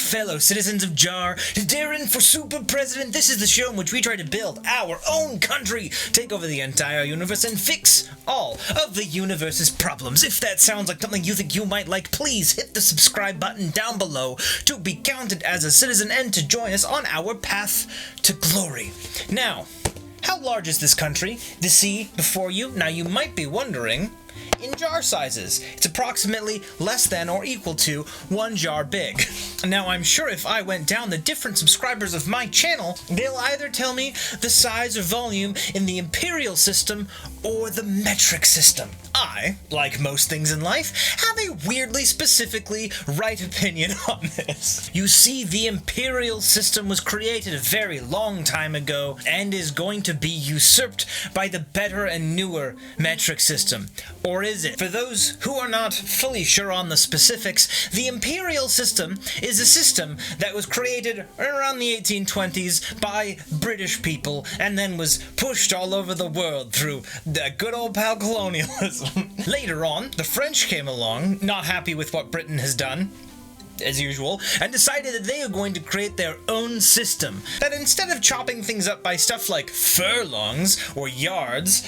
fellow citizens of Jar, to Deron for Super President. This is the show in which we try to build our own country, take over the entire universe, and fix all of the universe's problems. If that sounds like something you think you might like, please hit the subscribe button down below to be counted as a citizen and to join us on our path to glory. Now, how large is this country? The sea before you? Now you might be wondering, in jar sizes, it's approximately less than or equal to 1 jar big. Now I'm sure if I went down the different subscribers of my channel, they'll either tell me the size or volume in the Imperial System or the metric system. I, like most things in life, have a weirdly specifically right opinion on this. You see, the Imperial System was created a very long time ago and is going to be usurped by the better and newer metric system. Or is it? For those who are not fully sure on the specifics, the Imperial System is a system that was created around the 1820s by British people and then was pushed all over the world through the good old pal colonialism. Later on, the French came along, not happy with what Britain has done, as usual, and decided that they are going to create their own system. That instead of chopping things up by stuff like furlongs or yards,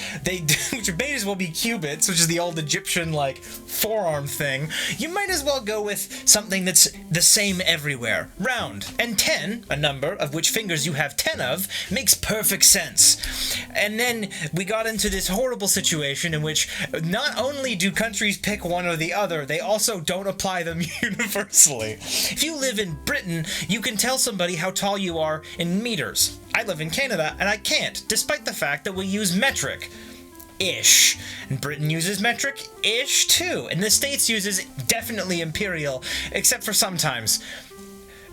which may as well be cubits, which is the old Egyptian, like, forearm thing, you might as well go with something that's the same everywhere. Round. And 10, a number of which fingers you have 10 of, makes perfect sense. And then we got into this horrible situation in which not only do countries pick one or the other, they also don't apply them universally. If you live in Britain, you can tell somebody how tall you are in meters. I live in Canada, and I can't, despite the fact that we use metric. Ish. And Britain uses metric ish too. And the States uses definitely imperial, except for sometimes.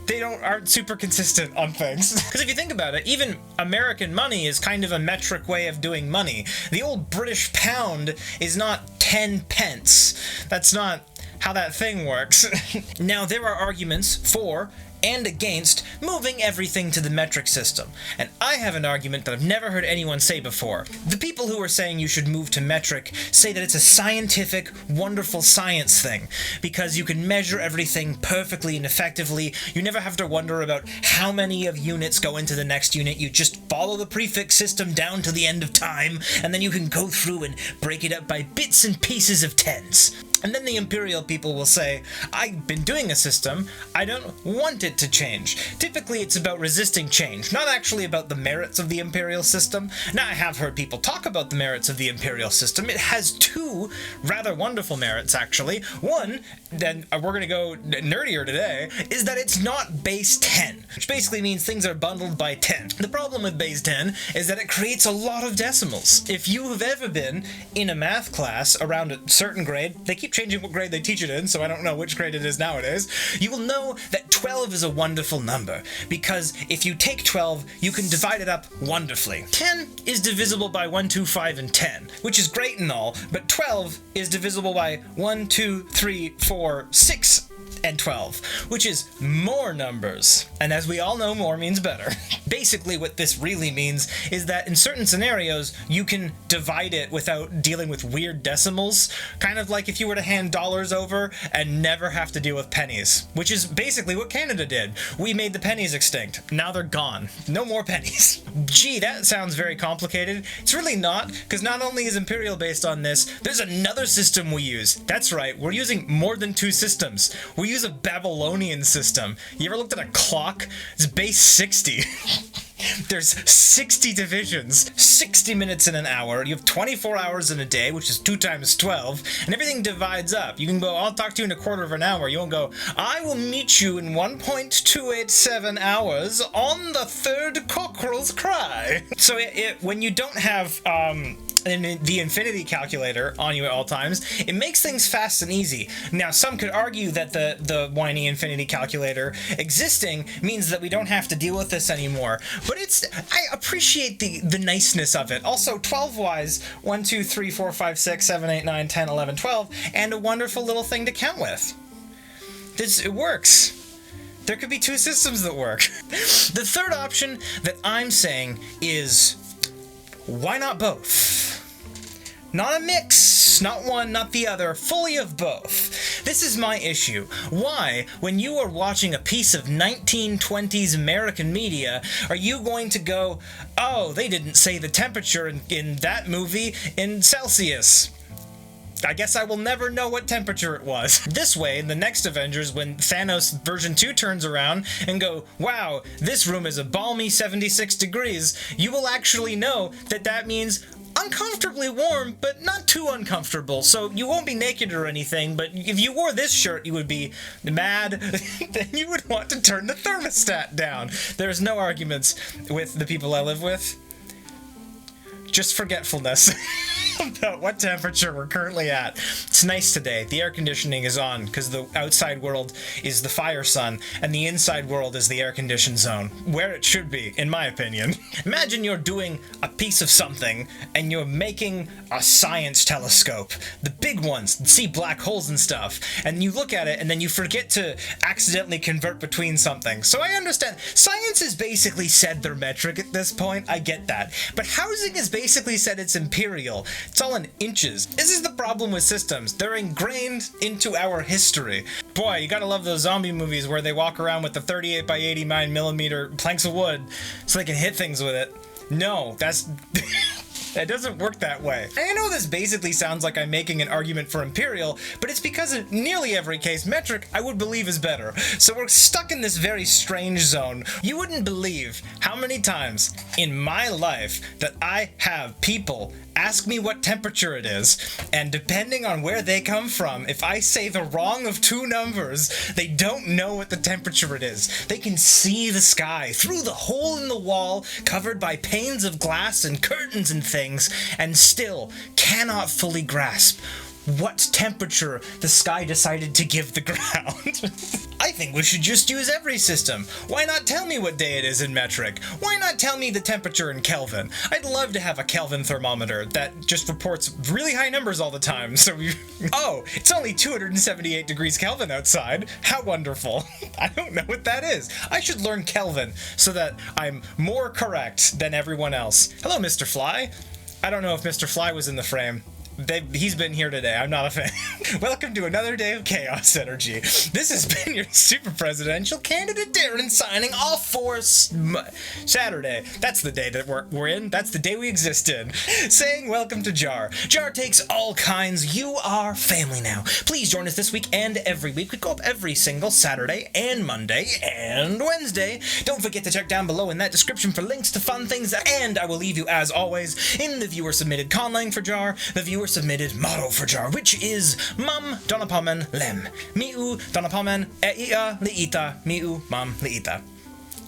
They aren't super consistent on things. Because if you think about it, even American money is kind of a metric way of doing money. The old British pound is not 10 pence. That's not how that thing works. Now, there are arguments for and against moving everything to the metric system, and I have an argument that I've never heard anyone say before. The people who are saying you should move to metric say that it's a scientific, wonderful science thing, because you can measure everything perfectly and effectively. You never have to wonder about how many of units go into the next unit. You just follow the prefix system down to the end of time, and then you can go through and break it up by bits and pieces of tens. And then the Imperial people will say, I've been doing a system, I don't want it to change. Typically it's about resisting change, not actually about the merits of the Imperial System. Now, I have heard people talk about the merits of the Imperial System. It has two rather wonderful merits, actually. One, then we're going to go nerdier today, is that it's not base 10, which basically means things are bundled by 10. The problem with base 10 is that it creates a lot of decimals. If you have ever been in a math class around a certain grade, they keep changing what grade they teach it in, so I don't know which grade it is nowadays, you will know that 12 is a wonderful number, because if you take 12, you can divide it up wonderfully. 10 is divisible by 1, 2, 5, and 10, which is great and all, but 12 is divisible by 1, 2, 3, 4, 6, and 12, which is more numbers. And as we all know, more means better. Basically, what this really means is that in certain scenarios, you can divide it without dealing with weird decimals, kind of like if you were to hand dollars over and never have to deal with pennies, which is basically what Canada did. We made the pennies extinct. Now they're gone. No more pennies. Gee, that sounds very complicated. It's really not, because not only is Imperial based on this, there's another system we use. That's right, we're using more than 2 systems. We use a Babylonian system. You ever looked at a clock? It's base 60. There's 60 divisions, 60 minutes in an hour. You have 24 hours in a day, which is 2 times 12, and everything divides up. You can go, I'll talk to you in a quarter of an hour. You won't go, I will meet you in 1.287 hours on the third cockerel's cry. So when you don't have the infinity calculator on you at all times, it makes things fast and easy. Now, some could argue that the whiny infinity calculator existing means that we don't have to deal with this anymore, but I appreciate the niceness of it. Also, 12-wise, 1, 2, 3, 4, 5, 6, 7, 8, 9, 10, 11, 12, and a wonderful little thing to count with. It works. There could be 2 systems that work. The third option that I'm saying is, why not both? Not a mix, not one, not the other, fully of both. This is my issue. Why, when you are watching a piece of 1920s American media, are you going to go, oh, they didn't say the temperature in that movie in Celsius? I guess I will never know what temperature it was. This way, in the next Avengers, when Thanos version 2 turns around and go, wow, this room is a balmy 76 degrees, you will actually know that that means uncomfortably warm, but not too uncomfortable. So you won't be naked or anything, but if you wore this shirt, you would be mad. Then you would want to turn the thermostat down. There's no arguments with the people I live with. Just forgetfulness about what temperature we're currently at. It's nice today. The air conditioning is on because the outside world is the fire sun and the inside world is the air-conditioned zone, where it should be, in my opinion. Imagine you're doing a piece of something and you're making a science telescope, the big ones that see black holes and stuff, and you look at it and then you forget to accidentally convert between something. So I understand. Science has basically said their metric at this point. I get that. But housing has basically said it's imperial. It's all in inches. This is the problem with systems. They're ingrained into our history. Boy, you gotta love those zombie movies where they walk around with the 38 by 89 millimeter planks of wood so they can hit things with it. No, that's... That doesn't work that way. I know this basically sounds like I'm making an argument for Imperial, but it's because in nearly every case, metric I would believe is better. So we're stuck in this very strange zone. You wouldn't believe how many times in my life that I have people ask me what temperature it is, and depending on where they come from, if I say the wrong of two numbers, they don't know what the temperature it is. They can see the sky through the hole in the wall covered by panes of glass and curtains and things, and still cannot fully grasp what temperature the sky decided to give the ground. I think we should just use every system. Why not tell me what day it is in metric? Why not tell me the temperature in Kelvin? I'd love to have a Kelvin thermometer that just reports really high numbers all the time, so we... Oh, it's only 278 degrees Kelvin outside. How wonderful. I don't know what that is. I should learn Kelvin so that I'm more correct than everyone else. Hello, Mr. Fly. I don't know if Mr. Fly was in the frame. He's been here today. I'm not a fan. Welcome to another day of chaos energy. This has been your super presidential candidate Deron signing off for Saturday. That's the day that we're in. That's the day we exist in. Saying welcome to Jar. Jar takes all kinds. You are family now. Please join us this week and every week. We go up every single Saturday and Monday and Wednesday. Don't forget to check down below in that description for links to fun things. And I will leave you, as always, in the viewer submitted conlang for Jar, the viewer submitted motto for Jar, which is Mam Donapaman Lem. Miu Donapaman Eia Liita. Miu Mam Liita.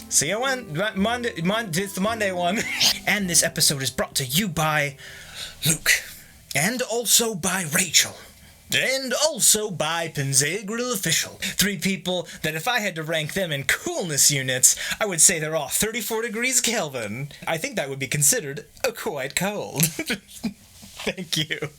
See you Monday. It's the Monday one. And this episode is brought to you by Luke. And also by Rachel. And also by Pinzagrill Official. 3 people that if I had to rank them in coolness units, I would say they're all 34 degrees Kelvin. I think that would be considered quite cold. Thank you.